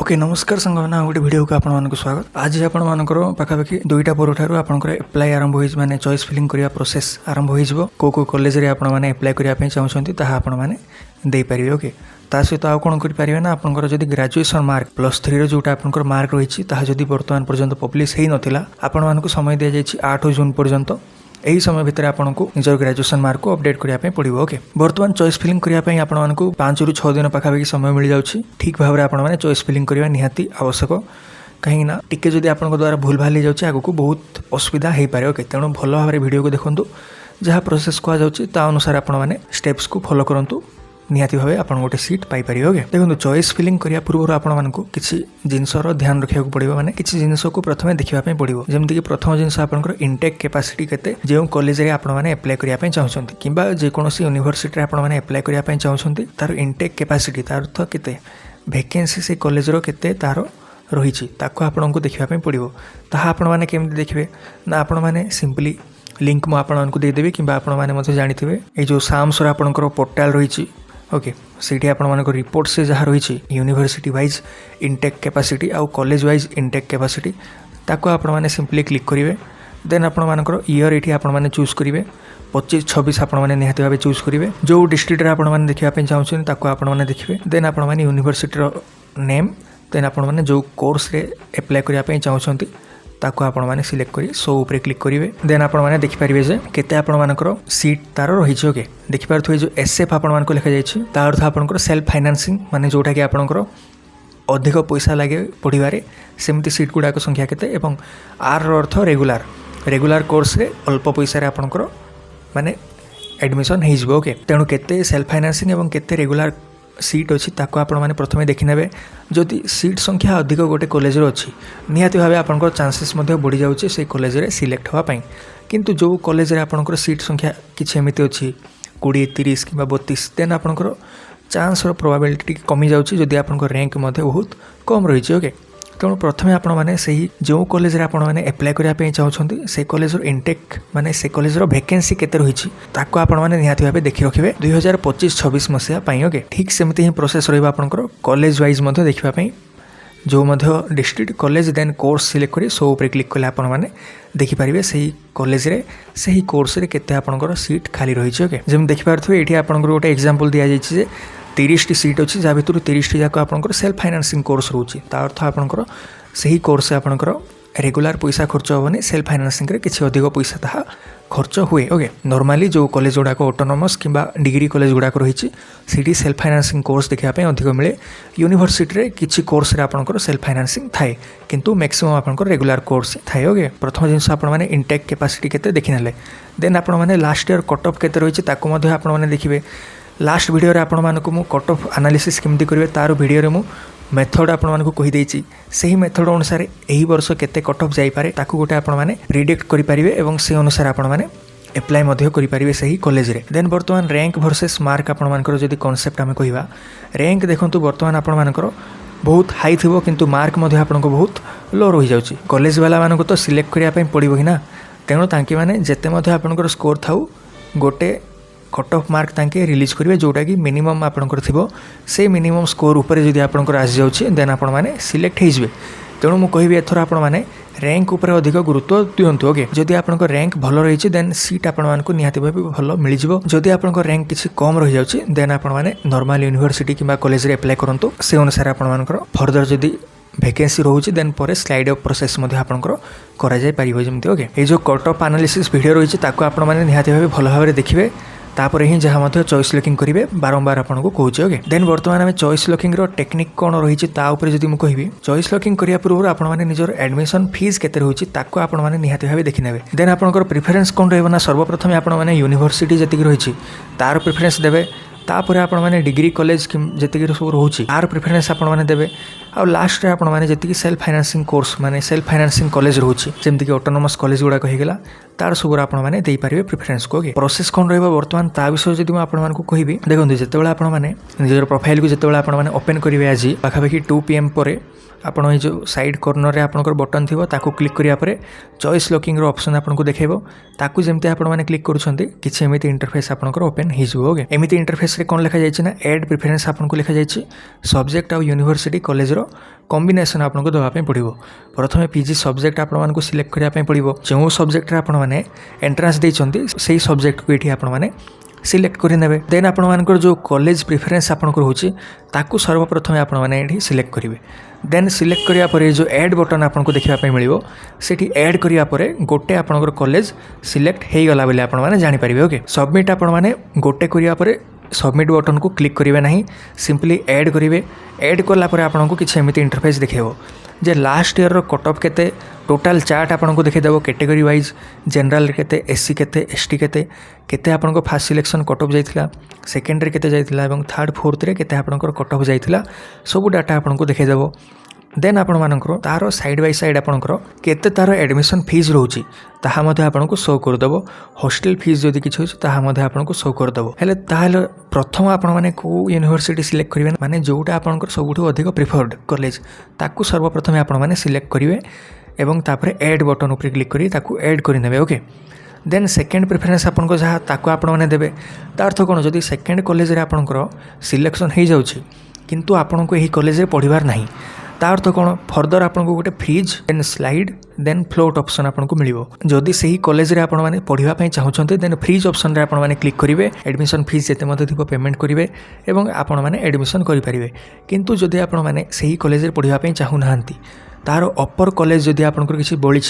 Okay नमस्कार संगना गोटे video को आपको स्वागत। आज आपंकर पाखापाखि 2टा पर आपंकर एप्लाई आरंभ हो माने चॉइस फिलिंग करने प्रोसेस आरंभ हो को कॉलेज रे आपण माने एप्लाई करने चाहते ताहा आपण माने दे पारिबे। ओके ता सहित आउ कौन करें ना आपंकर जदि ग्रेजुएशन मार्क +3 जोटा आपंकर मार्क रही जदि बर्तमान पर्यंत पब्लिश हो नाला आपण मानक समय दि जाए 8 जून पर्यंत यही समय भितर आपको निजर ग्रेजुएशन मार्क को अपडेट करने पड़ो। ओके बर्तमान चॉइस फिलिंग करने आपको 5 ରୁ 6 दिन पाखापाखि समय मिल जाऊँगी। ठीक भाव में आपने चॉइस फिलिंग करने निहाती आवश्यक कहीं टिके जदि आपन द्वारा भूल भाल हो जाए आगू बहुत असुविधा हो पारे। ओके तेणु भल भाव में वीडियो को देखूँ जहाँ प्रोसेस कहुच्छे अनुसार आपने स्टेप्स को फॉलो करूँ निहाती भाव आप गोटे सीट पाइपर। ओके देखो चॉइस फिलिंग करने पूर्व आपको किसी जिनसर ध्यान रखा पड़ो माने किसी जिनस को प्रथम देखा पड़ो जमीक प्रथम जिनस आपंकर इनटेक कैपेसिटी केते जो कॉलेज रे आपण माने अप्लाई करने चाहते किंबा जेकोसी यूनिवर्सिटी आपण माने अप्लाई करने चाहते तार इनटेक कैपेसिटी तार अर्थ केते वैकेंसी से कॉलेज रो केते तार रही आपको देखा पड़ो। ताहा आपण माने केमती देखिए ना आपण माने सिंपली लिंक मु आपको देदेवी कि आपण माने जानिथे ये जो साम्सर आपंकर पोर्टाल रही। ओके सीठी आपण रिपोर्ट से जहाँ रही यूनिवर्सिटी वाइज इनटेक कैपेसिटी आउ कॉलेज वाइज इनटेक कैपेसिटी ताको आपण माने सिंपली क्लिक करेंगे। देन आपण मानकर ईयर ये आपण माने चूज करेंगे 25-26 आपण माने निहाती भाव चूज करेंगे। जो डिस्ट्रिक्ट रे आपण माने देखा चाहते ताको आपण माने देखिए। देन आपण माने यूनिवर्सिटी नेम देन आपण माने जो कोर्स रे अप्लाई करने चाहते ताको आपण माने सिलेक्ट करी सो ऊपर क्लिक करेंगे। देन आपण माने देखि पारिबे जे केते आपण मानकर सीट तार रही। ओके देखि पारथु जो एसएफ आपण मानको लिखा जायछि ता अर्थ आपनकर सेल्फ फाइनेंसिंग माने जोटा कि आपनकर अधिक पैसा लागे पढ़िबारे सेमती सीट गुड़ाक संख्या केते एवं आर अर्थ रेगुलर कोर्स रे अल्प पैसा रे आपनकर माने एडमिशन हो जिवो। ओके तेणु केते सेल्फ फाइनेंसिंग एवं केते रेगुलर सीट अच्छी ताको आपण माने प्रथमे देखि नेबे। जदि सीट संख्या अधिक गोटे कॉलेज रो अच्छी निहाती भाव आपनकर चांसेस मध्य बढ़ी जाउछि से कॉलेज रे सिलेक्ट होवा पई। किंतु जो कॉलेज रे आपनकर सीट संख्या किछि एमिति अच्छी 20-30 कि 32 देन आपनकर चांस प्रोबेबिलिटी कमी जाउछि जदि आपनकर रैंक मध्य बहुत कम रही। ओके तेणु प्रथमे आपण माने सही जो कॉलेज रे आपण माने अप्लाई करने चाहते से कॉलेज इनटेक माने से कॉलेज वैकेंसी केते रही ताको आपण माने निहाती भाव देखि रखिबे 2025-26 मसीहा पई। ओके ठीक सेमती ही प्रोसेस रहिबा आपनकर कॉलेज वाइज मध्य देखिबा पई जो मध्य district college then course select करी सो ऊपर क्लिक कले आपण माने देखि पारिबे सही कॉलेज रे सही कोर्स रे केते आपनकर सीट खाली रही। ओके जेम देखि पारथुबे एठी आपनकर गोटे एग्जांपल दिया जायछि जे 30 टी सीट अच्छी जहाँ भर 30 टी जाक आपंकर सेल्फ फाइनेंसिंग कोर्स रोचे ता अर्थ आपंकर सही कोर्स आपंकर रेगुलर पैसा खर्च हेनी सेल्फ फाइनेंसिंग रे किसी अधिक पैसा ताहा खर्च हुए। ओके नॉर्मली जो कॉलेज गुड़ाक ऑटोनोमस किंबा डिग्री कॉलेज गुड़ाक रही सीटी सेल्फ फाइनेंसिंग कोर्स देखापी अधिक मिले। यूनिवर्सिटी रे किसी कोर्स रे आपंकर सेल्फ फाइनेंसिंग थाए किंतु मैक्सिमम आपंकर रेगुलर कोर्स थाए। ओके प्रथम जिनस आपण माने इनटेक कैपेसिटी केते देखि नेले देन आपण माने लास्ट ईयर कट ऑफ केते रही ताको मध्य आपण माने देखिबे। लास्ट वीडियो रे आपण मानक मु कट ऑफ एनालिसिस केमती करिवे तार वीडियो रे मु मेथड आपण मानक कहि देछि सही मेथड अनुसार एही वर्ष केते कट ऑफ जाई पारे ताकू गोटे आपण माने रिडिक्ट करि परिबे एवं से अनुसार आपण माने अप्लाई मध्य करि परिबे सही कॉलेज रे। देन वर्तमान रैंक वर्सेस मार्क आपण मानकर जदि कांसेप्ट आमे कहिबा रैंक देखंतु वर्तमान आपण मानकर बहुत हाई थिबो किंतु मार्क मध्य आपनको बहुत लो रहि जाउछि। कॉलेज वाला मानको तो सिलेक्ट करिया पय पड़िबो कि ना तेणु तांके माने जेते मध्य आपनकर स्कोर थाउ गोटे कट ऑफ मार्क तांके रिलीज करेंगे जोटा कि मिनिमम आपंकर थी से मिनिमम स्कोर उपर जदि आपंकर आसी जाऊँगी देन आपण माने सिलेक्ट हो। तेणु मुझे कहबी एथर आपण माने रैंक उपर अधिक गुरुत्व दिंतु। ओके जदि आपंकर रैंक भल रही देन सीट आपण मानक निहाती भाव भल मिल जाव। जदि आपंकर रैंक किसी कम रही जाऊँगी देन आपण माने नॉर्मल यूनिवर्सिटी किंबा कॉलेज रे अप्लाई करंतु से अनुसार आपण मानकर फर्दर जदि वैकेंसी रोचे देन पर स्लाइड अफ प्रोसेस आपंकर करा जाय परिबो जेमति। ओके ये जो कट ऑफ एनालिसिस वीडियो रही ताको आपण माने निहाती भाव भल भाव देखिए तापर ही जहाँ चॉइस लॉकिंग करेंगे बारंबार आपको कहूँ। ओके देन बर्तमान आम चॉइस लॉकिंग टेक्निक कौन रही जदि मुझे कहबी चॉइस लॉकिंग करिया पूर्व आपण माने निजर एडमिशन फीस केते रहुछि ताको आपण माने निहाती भाव देखि नेबे। देन आपनकर प्रिफरेंस कौन रहबो ना सर्वप्रथम आपण माने यूनिवर्सिटी जति रही तार प्रिफरेंस देबे तापर आपण माने डिग्री कॉलेज जति सब रोचे आर प्रिफरेंस आपण माने देबे आ लास्ट रे आपण माने जति सेल्फ फाइनेंसिंग कोर्स माने सेल्फ फाइनेंसिंग कॉलेज रोचे जेमति कि ऑटोनोमस कॉलेज गुड़ाक होइगला तार सब आपण माने देई पारिबे प्रिफरेंस को। प्रोसेस कौन रहबो वर्तमान ता विषय जदि आपण मानकु कहिबी देखंतु जेतेबेला आपण माने निजर प्रोफाइल को जेतेबेला आपण माने ओपन करिवे आज पाखापाखि 2 PM परे आपण ये जो साइड कॉर्नर रे आपनकर बटन थिबो ताकू क्लिक करिया परे चॉइस लॉकिंग रो ऑप्शन आपनको देखेबो ताकू जेमते आपण माने क्लिक करूछंती किछि एमिति इंटरफेस आपनकर ओपन हि जिवो। ओके एमिति इंटरफेस रे कोन लिखा जायछि ना ऐड प्रेफरेंस आपनको लिखा जायछि सब्जेक्ट आ यूनिवर्सिटी कॉलेज रो कॉम्बिनेशन आपको देवाई पड़ो। प्रथम पीजी सब्जेक्ट आपको सिलेक्ट करने पड़ो। जो सब्जेक्ट आपने एंट्रांस देते से सब्जेक्ट को ये आपने सिलेक्ट करेंगे। देन आपर जो कॉलेज प्रिफरेन्स आपंकर होता सर्वप्रथम आपने सिलेक्ट करेंगे। देन सिलेक्ट करापर जो ऐड बटन आपको देखापी मिलो से ऐड करापर गोटे आपंकर कॉलेज सिलेक्ट हो गला बोली आपने जानीपर। ओके सबमिट आपने गोटे करापर सबमिट बटन को क्लिक करेंगे ना, सिंपली ऐड करेंगे। ऐड कलापर आपको किसी एमती इंटरफेस देखेब जे लास्ट ईयर कट ऑफ केते टोटाल चार्ट आपको देखीदेव कैटेगरी वाइज जनरल केते एससी केते एसटी केते केते आपको फास्ट सिलेक्शन कट ऑफ जाइथिला, सेकेंडरी केते जाइथिला एवं थर्ड फोर्थ रे केते आपको कट ऑफ जाइथिला सब डाटा आपको देखीदेव। देन आपण मानकर तार साइड बाय साइड आपंकर केते तार एडमिशन फीस रोची ताहा मध्ये आपको शो करदेव। हॉस्टल फीस जदि किछि होछि ताहा मध्ये आपको शो करदेव। हेले ताहले प्रथम आपण माने को यूनिवर्सिटी सिलेक्ट करिवे माने जोटा आपंकर सबुठु अधिक प्रिफर्ड कॉलेज ताकू सर्वप्रथम आपण माने सिलेक्ट करिवे एवं तापर ऐड बटन ऊपर क्लिक करी ताकू ऐड करि नेबे। ओके देन सेकेंड प्रिफरेन्स आपको जहाँ ताकू आपण माने देबे। तार अर्थ कोन जदि सेकेंड कॉलेज रे आपंकर सिलेक्शन हो जाउछि किंतु आपनको एही कॉलेज रे पढिबार नाही तार तो कौन फर्दर आपको गोटे freeze then slide then float option आपको मिलिबो। जदि सही कॉलेज रे आपण माने पढिबा चाहूँते देन फ्रीज ऑप्शन रे आपण माने क्लिक करेंगे। एडमिशन फीस जेते मते थिबो पेमेंट करेंगे एवं आपण माने एडमिशन करि परिबे। किंतु जदि आपण माने सही कॉलेज रे पढिबा चाहू नाहंती तार अपर कॉलेज जदि आपनकर किसी बड़ी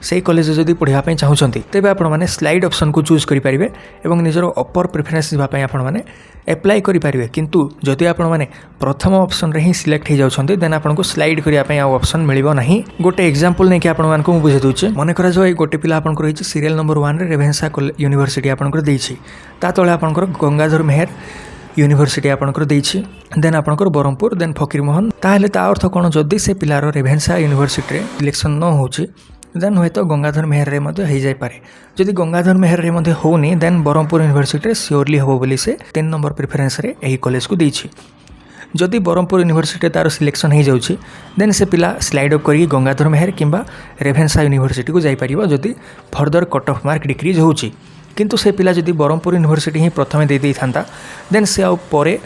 से कॉलेज जदि पढ़ाई चाहूँगी तेज आपने स्लाइड ऑप्शन को चूज करेंगे और निजर अपर प्रिफरेन्स जावाई आपने एप्लाई करेंगे। किंतु जदि आपने प्रथम ऑप्शन रे ही सिलेक्ट हो जाती देन आपको स्लाइड करने ऑप्शन मिलिबो नहीं। गोटे एग्जांपल नहीं कि आपको बुझे दूचे मन करा जाए गोटे पिला आपंकर होइछि सीरियल नंबर 1 रे रेभेन्सा यूनिवर्सिटी आपंकर देछि ता तळे आपंकर गंगाधर मेहर यूनिवर्सिटी आपंकर देछि देन आपंकर ब्रह्मपुर देन फकीरमोहन ताहले ता अर्थ कोन जदि से पिलार रेभेन्सा यूनिवर्सिटी रे सिलेक्शन न होछि देन हुए तो गंगाधर मेहर रे मध्य हो जाय पारे। जदि गंगाधर मेहर रे मध्य होनी देन ब्रह्मपुर यूनिवर्सिटी रे श्योरली हो बोली से 3 नंबर प्रिफरेन्स रे एही कॉलेज को देछि। जदि ब्रह्मपुर यूनिवर्सिटी तार सिलेक्शन हो जाउछि देन से पिला स्लाइड अप करी गंगाधर मेहर किंबा रेभेन्सा यूनिवर्सिटी को जाय परिबो जदि further cut off mark decrease होछि। किंतु से पिला जदि ब्रह्मपुर यूनिवर्सिटी ही प्रथमे दे देई थांता देन से आउ परे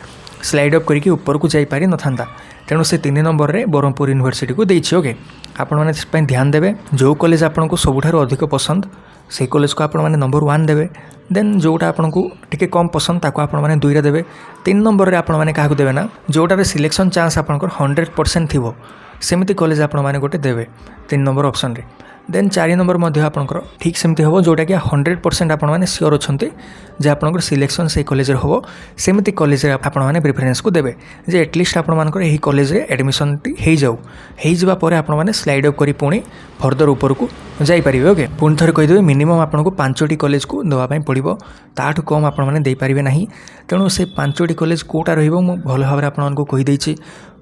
स्लाइड अप करके ऊपर को जाई पारि न थांता। तेणु से 3 नंबर रे ब्रह्मपुर यूनिवर्सिटी को देछि। ओके आपण माने इस पे ध्यान देबे जो कॉलेज आपको सबुठार अधिक पसंद से कॉलेज को आपण माने नंबर 1 देबे। देन जोटा आपको टिके कम पसंद ताको आपण माने 2 रे देबे। 3 नंबर रे आपण माने काहाकू देबे ना जोटा रे सिलेक्शन चांस आपनकर 100% थिबो सेमिति कॉलेज आपण माने गोटे देबे 3 नंबर ऑप्शन रे। देन 4 नंबर मध्य आपंकर ठीक सेमती हम जोटा कि 100% आपण माने श्योर अछंती जे आपनकर सिलेक्शन से कॉलेज रे होबो सेमिति कॉलेज रे आपण माने प्रेफरेंस को देबे जे एटलिस्ट आपण मानकर एही कॉलेज रे एडमिशन हे जाऊ हे जिबा परे आपण माने स्लाइड अप करी पुणी फर्दर ऊपर को जाई परिबे। ओके पुणी थरे कहि देबे मिनिमम आपनको 5टी कॉलेज को देवा पई पड़िबो ताठु कम आपण माने देई परिबे नाही। तेणु से 5टी कॉलेज कोटा रहिबो मु भल भाबरे आपण मानको कहि देछि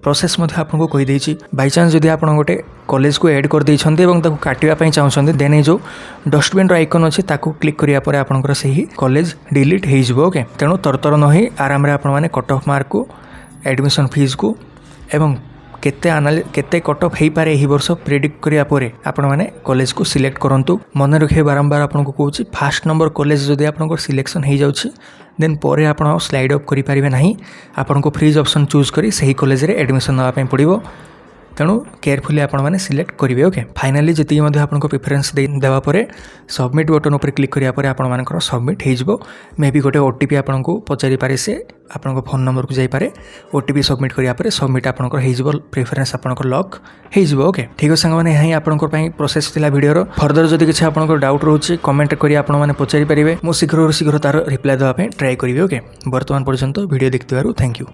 प्रोसेस मध्य आपको कहि देछि। बाय चांस जदि आपण गोटे कॉलेज को ऐड कर देछन्ते एवं ताको काटिबा पई चाहछन्ते देन जो डस्टबिन रो आइकन अछि ताको क्लिक करिया परे आपनकर सही कॉलेज डिलीट हे जिवो। ओके तेणु तरतर न होई आराम रे आपण माने कट ऑफ मार्क को एडमिशन फीस को एवं केते कट ऑफ हो पारे एही वर्ष प्रेडिक्ट करिया परे आपण माने कॉलेज को सिलेक्ट करंतु। मन रखे बारंबार आपको कहूँ फास्ट नंबर कॉलेज जदि आपनकर सिलेक्शन हो जाउछि देन परे आपण स्लाइड अप करि परिबे नाही आपनको फ्रीज ऑप्शन चूज करी सही कॉलेज रे एडमिशन नवा पई पड़िबो। तेणु केयरफुली आपण माने सिलेक्ट करेंगे। ओके फाइनाली जी आपको प्रिफरेन्स देवा परे सबमिट बटन उपर क्लिक करिया परे आपण मानकर सबमिट हो जिवो। मे बी गोटे ओटीपी आपको पचारि पारे से आपन फोन नंबर को जाई पारे ओटीपी सबमिट करिया परे सबमिट आपनकर हो जिवो प्रिफरेन्स आपनकर लॉक हो जिवो। ओके ठीक है संग माने यही आपनकर पई प्रोसेस थिला वीडियो रो फर्दर जदि किछि आपनकर डाउट रहउछि कमेंट करी आपण माने पचारि परिबे मु शीघ्र तार रिप्लाई देवा पई ट्राई करिवे। ओके वर्तमान पर्यंत वीडियो देखथिबारु थैंक यू।